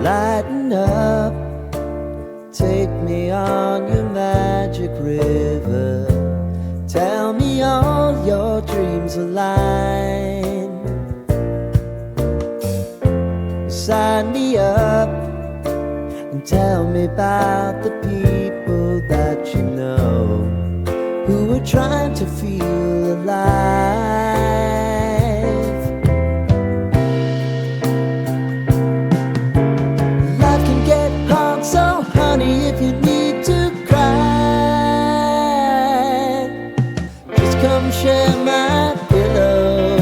Lighten up, take me on your magic river. Tell me all your dreams align. Sign me up and tell me about the people that you know who are trying to feel alive. Life can get hard, so honey, if you need to cry, just come share my pillow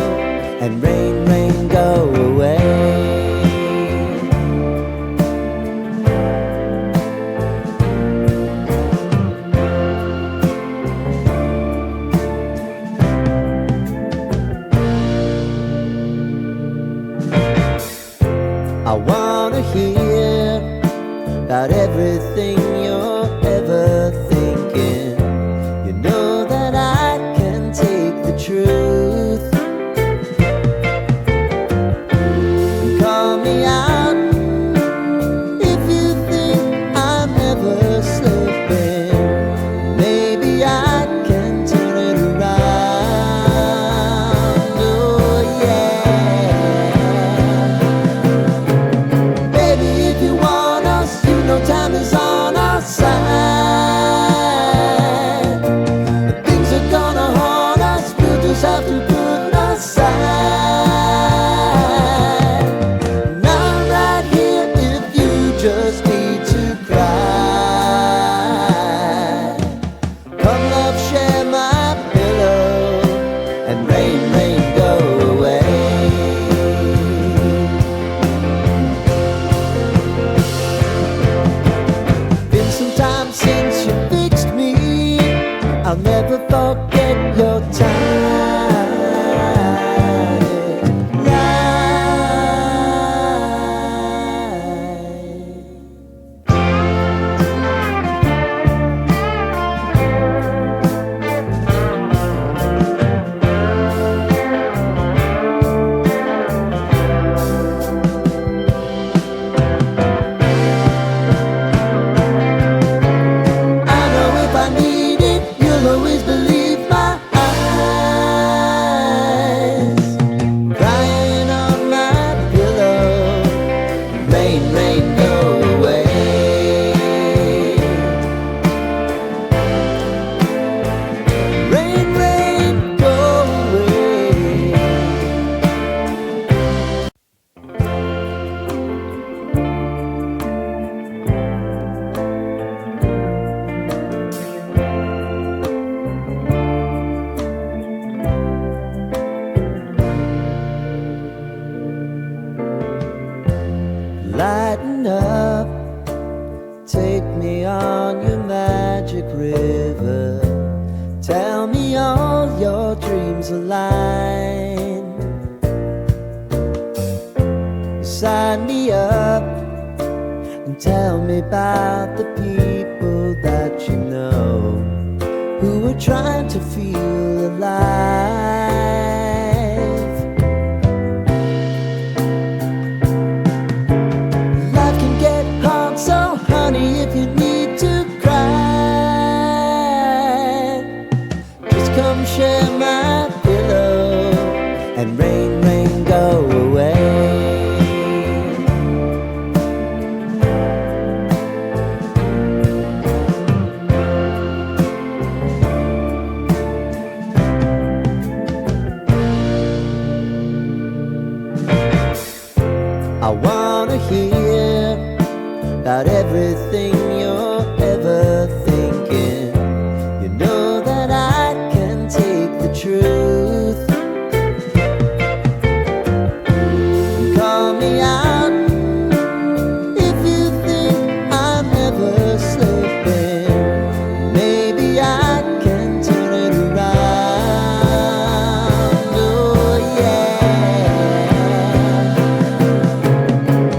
and rain, rain, go away. I wanna hear about everything you're ever thinking. You know that I can take the truth. Call me out if you think I'm ever slipping. Maybe I can turn it around. Oh yeah. Baby, if you want us, you know time is on our side. But things are gonna haunt us, we'll just have to put aside. And I'm right here if you just need to cry. Come love, share my pillow and rain, rain, go away. Been some time since you fixed me, I'll never forget your time. I know if I need it, you'll always believe my eyes. Crying on my pillow, rain, rain, go away. Rain, rain, go away. Lighten up, take me on your magic river. Tell me all your dreams align. Sign me up and tell me about the people that you know who are trying to feel alive. Life can get hard, so honey, if you need to cry, just come share my pillow and rain, rain, go away. I wanna hear about everything you're ever thinking. You know that I can take the truth. Call me out if you think I'm ever slipping. Maybe I can turn it around. Oh yeah.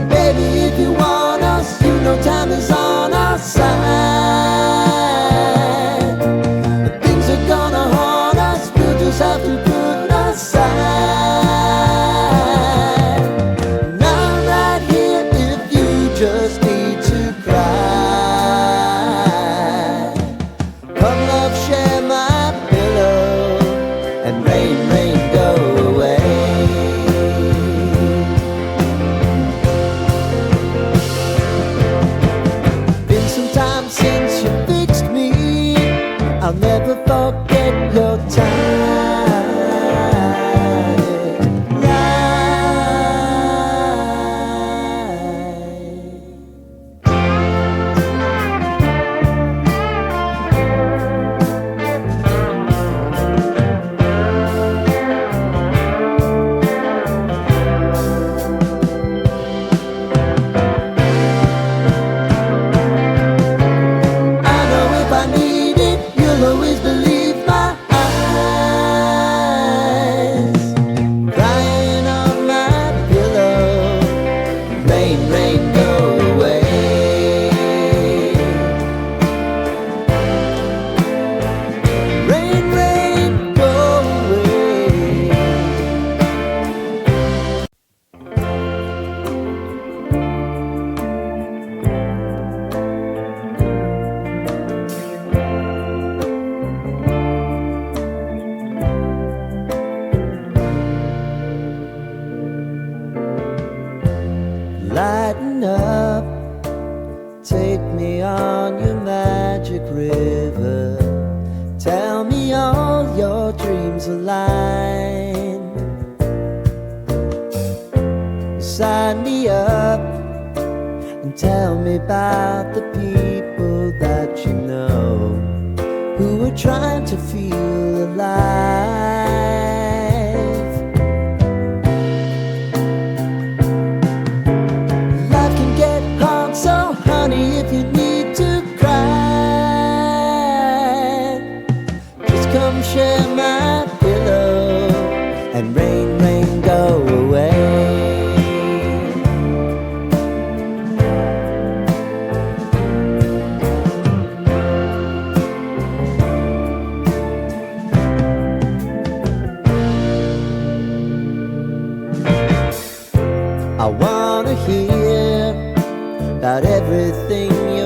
Baby, if you want us, you know time is on our Lighten up, take me on your magic river. Tell me all your dreams align. Sign me up and tell me about the people that you know who are trying to feel alive. Life can get hard, so honey, if you need to cry, just come share my pillow and rain, rain, go away. I wanna hear about everything you